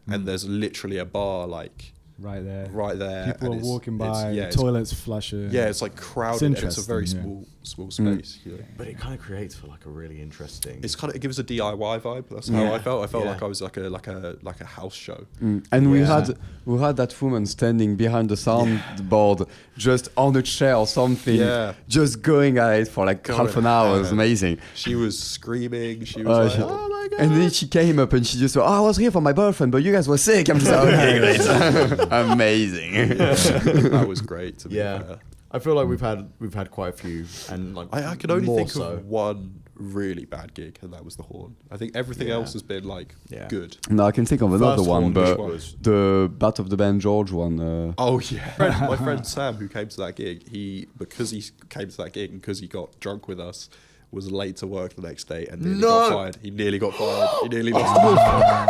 And there's literally a bar like right there. People are walking by. The toilets flushing. Yeah, it's like crowded. And it's a very small space. But it kind of creates for like a really interesting. It gives a DIY vibe. That's how I felt. I felt like I was like a house show. And we had that woman standing behind the soundboard, just on a chair or something, just going at it for like half an hour. It was amazing. She was screaming. She was like, oh my god. And then she came up and she just said, I was here for my boyfriend, but you guys were sick. I'm just like, okay, great. Amazing. That was great to be fair. I feel like we've had quite a few, and like I can only think of one really bad gig, and that was the Horn. I think everything else has been like good. No, I can think of another First one, Horn, but was the Bat of the Band George one. My friend Sam, who came to that gig, because he came to that gig and because he got drunk with us, was late to work the next day and nearly got fired. He nearly got fired. He nearly lost.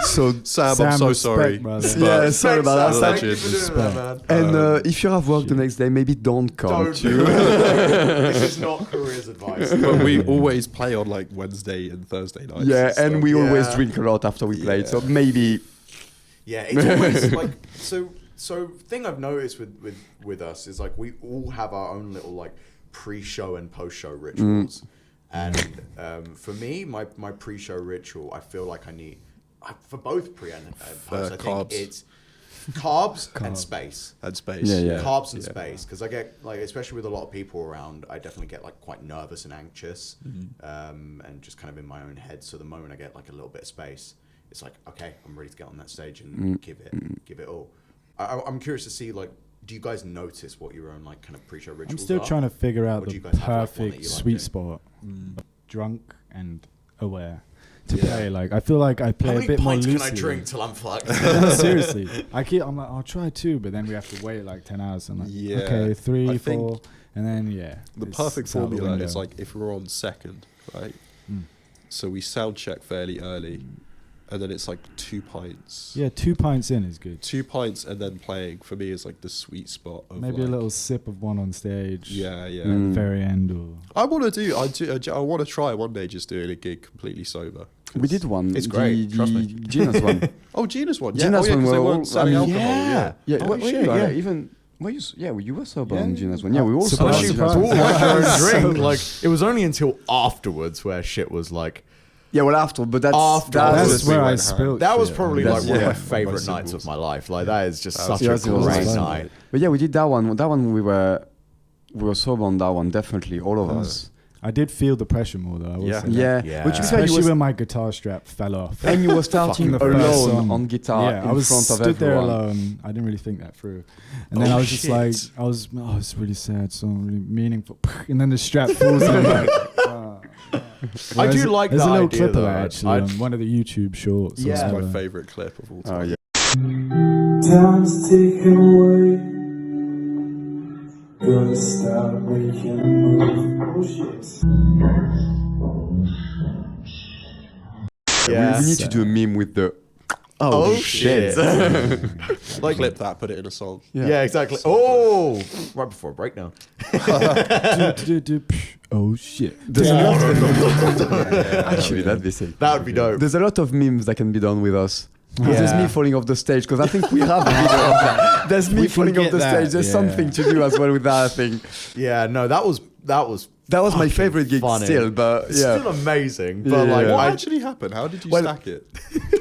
So Sam, I'm so sorry. Sorry about that. Legend. And if you have work the next day, maybe don't come. This is not careers advice. But we always play on like Wednesday and Thursday nights. Yeah, and we always drink a lot after we play. So maybe. Yeah, it's always like so. Thing I've noticed with us is like we all have our own little like pre-show and post-show rituals. And for me, my pre-show ritual, I feel like I need. For both pre and post, I think it's carbs and space. Carbs and space, because I get like, especially with a lot of people around, I definitely get like quite nervous and anxious, and just kind of in my own head. So the moment I get like a little bit of space, it's like, okay, I'm ready to get on that stage and give it all. I'm curious to see, like, do you guys notice what your own like kind of pre-show rituals I'm still are? trying to figure out the perfect sweet spot. Drunk and aware. To play, like I feel like I play a bit more loosely. How many pints can I drink till I'm fucked? Seriously, I'm like, I'll try 2, but then we have to wait like 10 hours. I'm like, okay, 3, 4, and then the perfect formula is like if we're on second, right? So we sound check fairly early, and then it's like 2 pints. Yeah, 2 pints in is good. 2 pints and then playing for me is like the sweet spot of maybe like, a little sip of one on stage. Yeah. At the very end, or I want to try one day just doing a gig completely sober. We did one. It's great, trust me. Gina's one. Oh, Gina's one. Yeah, Gina's one because they were weren't all- selling I mean, alcohol. yeah. Yeah, Oh, were shit, you, yeah. even. Were you? Yeah, you were sober Yeah. on Gina's one. Yeah, we were all Surprised. sober. Unless on you Gina's brought one. like your own drink, like it was only until afterwards where shit was like. Yeah, well, after, but that's After. That's Honestly, where I went spilled. That was shit. probably That's- like one of yeah. my favorite Most nights symbols. of my life. Like that is just That such was- a yeah, it was great awesome. night. But yeah, we did that one. That one we were sober on that one. Definitely, all of us. I did feel the pressure more though. I will Yeah. say that. Yeah, Yeah. but to be fair, you Especially was, when my guitar strap fell off. and you were starting Fucking the first alone song. on guitar Yeah, in I was front of stood there everyone. alone. I didn't really think that through, and then I was just shit. like, oh, it's a really sad song, really meaningful. And then the strap falls, and I'm like, oh. I do like There's that a little idea, clip of though. that actually I'd- on one of the YouTube shorts. or Yeah. That's my something. favourite clip of all Oh time. yeah. Time's ticking away. Gotta stop making moves. Oh shit. Yeah. We need to do a meme with the. Oh, shit. Like Clip that, put it in a song. Yeah, exactly. Oh, right before a break now. Oh shit! There's a lot actually, that'd be sick. That would be dope. There's a lot of memes that can be done with us. There's Yeah. me falling off the stage because I think we have a video of that. There's me We can falling off get the that, stage. There's yeah. something to do as well with that. I think Yeah, no, that was that was my fucking favorite gig funny. still. But It's yeah, still amazing. But Yeah, like, yeah. What I, actually happened? How did you Well- stack it?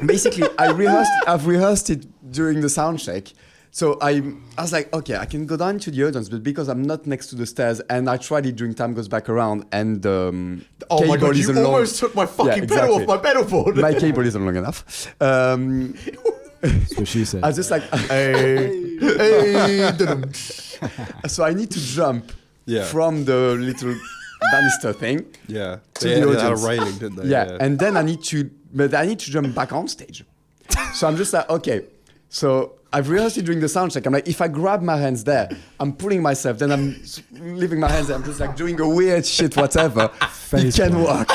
basically I've rehearsed it during the sound check. So I was like, okay, I can go down to the audience, but because I'm not next to the stairs, and I tried it during Time Goes Back Around, and oh my cable god, you isn't long. almost took my fucking Yeah, pedal off exactly. my pedal board. My cable isn't long enough. That's what she said. I was just like, Hey, hey, dum. so I need to jump Yeah. from the little banister thing. Yeah. To They the had a audience. railing, didn't they? Yeah, and then I need to jump back on stage. So I'm just like, okay. So I've rehearsed it during the sound check. I'm like, if I grab my hands there, I'm pulling myself. Then I'm leaving my hands there. I'm just like doing a weird shit, whatever. It can work.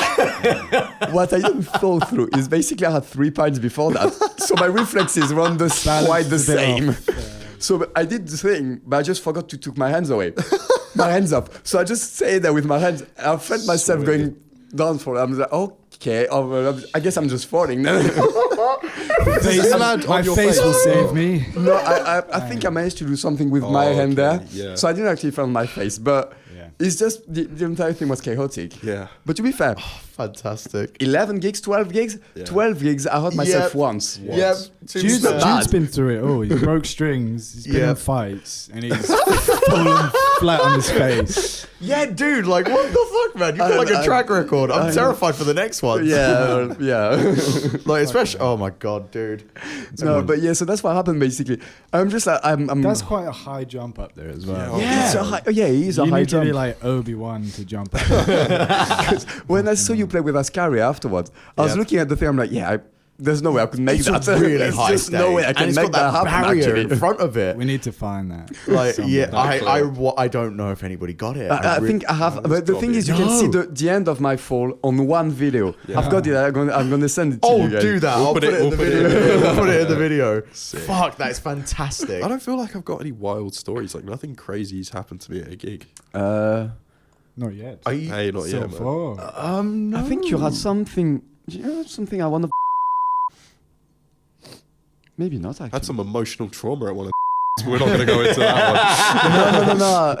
What I didn't thought through is basically I had 3 pints before that. So my reflexes were on the quite the Balanced a bit same. off. So I did the thing, but I just forgot to take my hands away. My hands up. So I just stayed there with my hands. I felt myself going down for it. I'm like, okay, I guess I'm just falling. Face, land my on your face face. will save me. No, I think I managed to do something with my hand okay, there. yeah. So I didn't actually fall on my face, but Yeah. it's just the entire thing was chaotic. Yeah. But to be fair, Fantastic. 11 gigs, 12 gigs, Yeah. 12 gigs, I hurt myself Yep. once. Yeah, Jude's been through it all. He broke strings. He's been Yeah. in fights, and he's fallen flat on his face. Yeah, dude, like, what the fuck, man? You've got like a track record. I'm terrified for the next one. Yeah, yeah. Like, especially, oh my god, dude. No, but yeah, so that's what happened basically. I'm just like, I'm That's quite a high jump up there as well. Yeah. It's a high, yeah, it is a You high need to jump. be like Obi-Wan to jump up. When I saw you play with Ascari afterwards, I was Yeah. looking at the thing, I'm like, yeah, there's no way I could make It's that. a really There's high just stage. no way I and can it's make got that that happen, barrier actually. in front of it. We need to find that. Like, somewhere. yeah, That I don't know if anybody got it. I think I have, but the thing is, you can see the end of my fall on one video. Yeah. I've got it. I'm gonna send it to Oh, you guys. do that. We'll I'll put put it- it in the we'll put it video. in. We'll put it in the video. Sick. Fuck, that's fantastic. I don't feel like I've got any wild stories. Like nothing crazy's happened to me at a gig. Not yet. Are you, Hey, not so yet, man. far. no. I think you had something. Do you know something I want to? Maybe not actually. Had some emotional trauma at one of the We're not going to go into that one. No.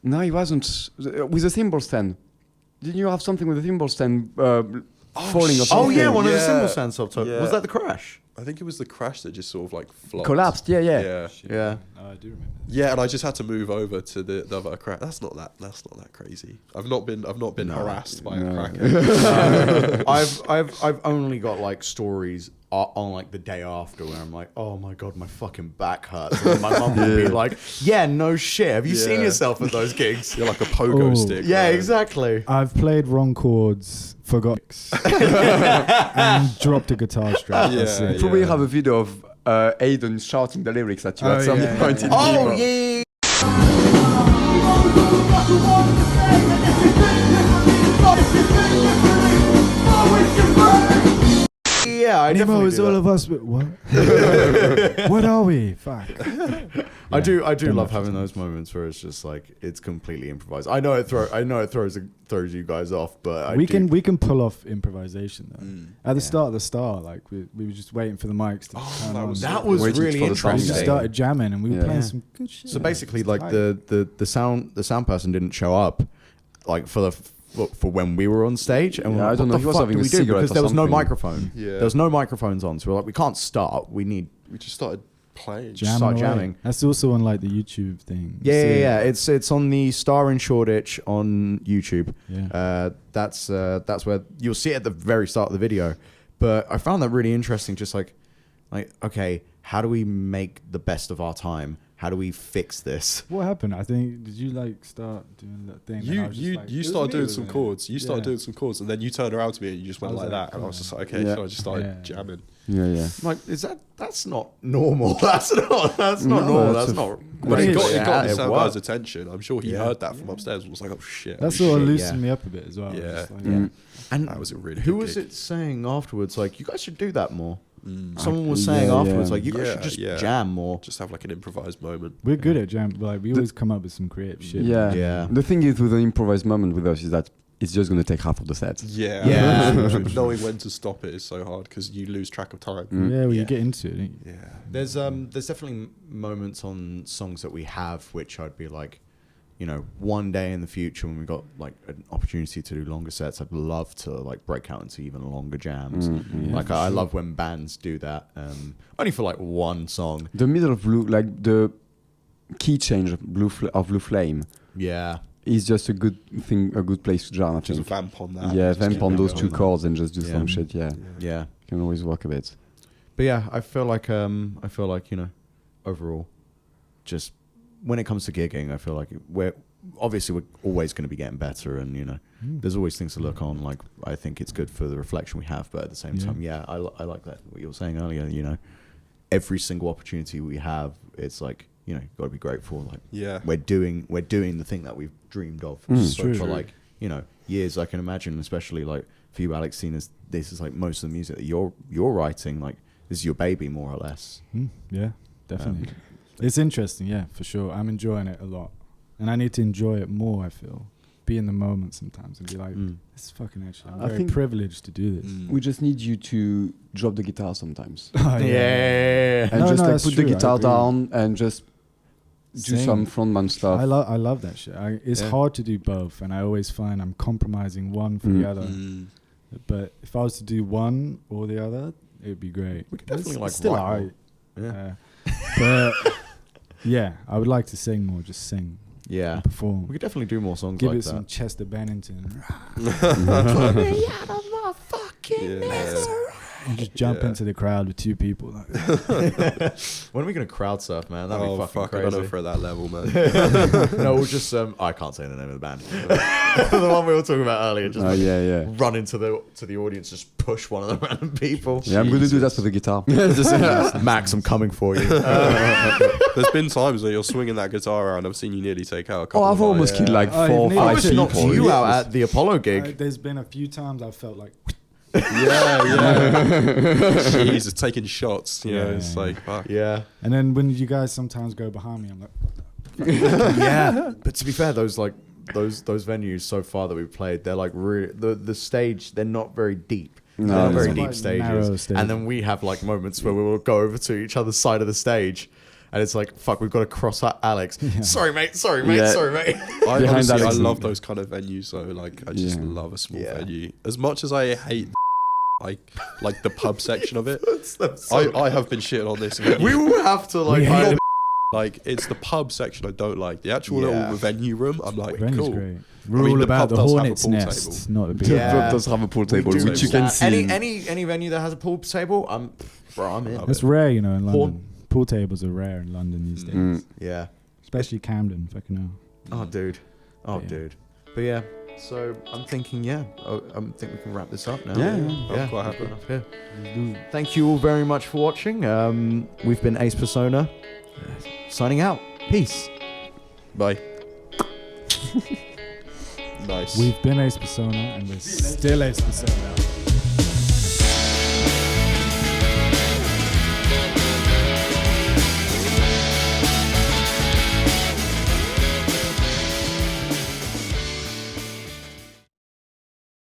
No, it wasn't. With the cymbal stand. Didn't you have something with the cymbal stand falling or Oh something? yeah, one of the Yeah. cymbal stands up top. Yeah. Was that the crash? I think it was the crash that just sort of like flopped. Collapsed. Yeah. Yeah. Yeah. Oh, I do remember. Yeah, and I just had to move over to the other crack. That's not that crazy. I've not been harassed by a cracker. I've only got like stories on like the day after where I'm like, oh my god, my fucking back hurts. And my mum will be like, yeah, no shit. Have you seen Yeah. yourself at those gigs? You're like a pogo Oh. stick. Yeah, man. exactly. I've played wrong chords, forgot, and dropped a guitar strap. Yeah, That's it. You probably have a video of Aiden shouting the lyrics at you Oh, at some yeah, point yeah, in yeah. the Oh demo. yeah. Yeah, I I Nemo definitely is do all that. of us. But what? What are we? Fuck. I do don't love know. having those moments where it's just like it's completely improvised. I know it throws you guys off, but we can pull off improvisation though. At the Yeah. start of the start, like we were just waiting for the mics to turn on. that was Waiting really for the sound we interesting. just guy. started jamming and we were Yeah. playing Yeah. some good shit. So basically, It's like tight. the sound person didn't show up, like for when we were on stage, and Yeah, we're like, I don't what know, the he was fuck having do a we do? cigarette Because or there was no something. microphone. Yeah. There was no microphones on, so we're like, we can't start. We just started playing. start away. jamming. That's also on like the YouTube thing. You Yeah, see yeah, it. yeah. It's on the Star in Shoreditch on YouTube. Yeah. That's where you'll see it at the very start of the video. But I found that really interesting. Just like okay, how do we make the best of our time? How do we fix this? What happened? I think did you like start doing that thing? and I was just like- it You was started me, doing wasn't some it? chords. You started Yeah. doing some chords, and then you turned around to me and you just went I was like like, that, and I was just like, okay, Yeah. so I just started Yeah. jamming. Yeah. I'm like, that's not normal. That's not No, normal. that's That's a- not. But it is. got Yeah, the it sound worked. guy's attention. I'm sure he Yeah. heard that from upstairs and was like, oh shit. That oh, sort of shit, loosened yeah. me up a bit as well. Yeah. Just like, Mm. And That was a really who good was gig. it saying afterwards? Like, you guys should do that more. Mm. Someone was Yeah, saying yeah. afterwards, like, you guys Yeah, should just yeah. jam more. Just have like an improvised moment. We're good at jam. Like we always come up with some creative shit. Yeah. Yeah. The thing is with an improvised moment with us is that it's just going to take half of the set. Yeah. Yeah. Knowing when to stop it is so hard because you lose track of time. Mm. Yeah, well, Yeah. you get into it. Don't you? Yeah. There's definitely moments on songs that we have which I'd be like, you know, one day in the future when we got like an opportunity to do longer sets, I'd love to like break out into even longer jams. Yeah, Like for I sure. love when bands do that. Only for like one song. The middle of blue, like the key change of Blue Flame, Yeah. is just a good thing, a good place to jam. I Just think. vamp on that. Yeah, Just vamp keep on it those going. two chords and just do Yeah. some shit. Yeah, Yeah. can always work a bit. But yeah, I feel like you know, overall, just when it comes to gigging, I feel like we're always going to be getting better, and you know, there's always things to look on. Like I think it's good for the reflection we have, but at the same Yeah. time, yeah, I like that what you were saying earlier. You know, every single opportunity we have, it's like you know, you've got to be grateful. Like Yeah. we're doing the thing that we've dreamed of True. for like you know years. I can imagine, especially like for you, Alex, seeing as this is like most of the music that you're writing, like this is your baby more or less. Yeah, definitely. It's interesting, yeah, for sure. I'm enjoying it a lot. And I need to enjoy it more, I feel. Be in the moment sometimes and be like, this is fucking actually, I'm I very think- privileged to do this. Mm. We just need you to drop the guitar sometimes Oh, Yeah. and No, just no, like that's put the true, I guitar agree. down and just do Sing. some frontman stuff. I love that shit. It's Yeah. hard to do both, and I always find I'm compromising one for the other. Mm. But if I was to do one or the other, it would be great. We could definitely, It's like, still write alright. Yeah. But yeah, I would like to sing more. Just sing, Yeah. and perform. We could definitely do more songs Give like it some that. Chester Bennington Yeah. and just jump Yeah. into the crowd with two people. Like, When are we gonna crowd surf, man? That'd Oh be fucking fuck! I don't know crazy. for that level, man. No, we'll just I can't say the name of the band. The one we were talking about earlier. Just like, yeah. run into the audience, just push one of the random people. Yeah, I'm going to do that with the guitar. Max, I'm coming for you. There's been times where you're swinging that guitar around. I've seen you nearly take out a couple. Oh, I've of almost eyes. killed like Oh, 4 or you've 5 I just knocked people. you out at the Apollo gig. there's been a few times I've felt like, Yeah. Jesus, taking shots. You know, Yeah, it's yeah. like fuck. Yeah. and then when you guys sometimes go behind me, I'm like, Yeah. But to be fair, those venues so far that we've played, they're like really the stage. They're not very deep. No, They're not it's very quite deep stages. narrow stage. And then we have like moments where we will go over to each other's side of the stage. And it's like, fuck, we've got to cross out Alex. Sorry, mate. Sorry, mate. Yeah. Sorry, mate. I Behind honestly, I Alex. love those kind of venues. So like, I just Yeah. love a small Yeah. venue. As much as I hate like the pub section of it, So I have been shitting on this. venue. we will have to like. hate Like it's the pub section I don't like. The actual Yeah. little venue room, I'm like, Venue's cool. great. We're I mean, all the about pub the does have a hornet's pool nest, not the big. The Yeah. pub does have a pool table, do which you can see. Any venue that has a pool table, I'm in. Love It's rare, you know, in London. Pool tables are rare in London these days, Mm. Yeah. especially Camden. Fucking hell. Oh, dude. Oh, Yeah. dude. But yeah. So I'm thinking, I think we can wrap this up now. Yeah, I'm quite we've happy. got enough here. Thank you all very much for watching. We've been Ace Persona. Signing out. Peace. Bye. Nice. We've been Ace Persona, and we're still Ace Persona.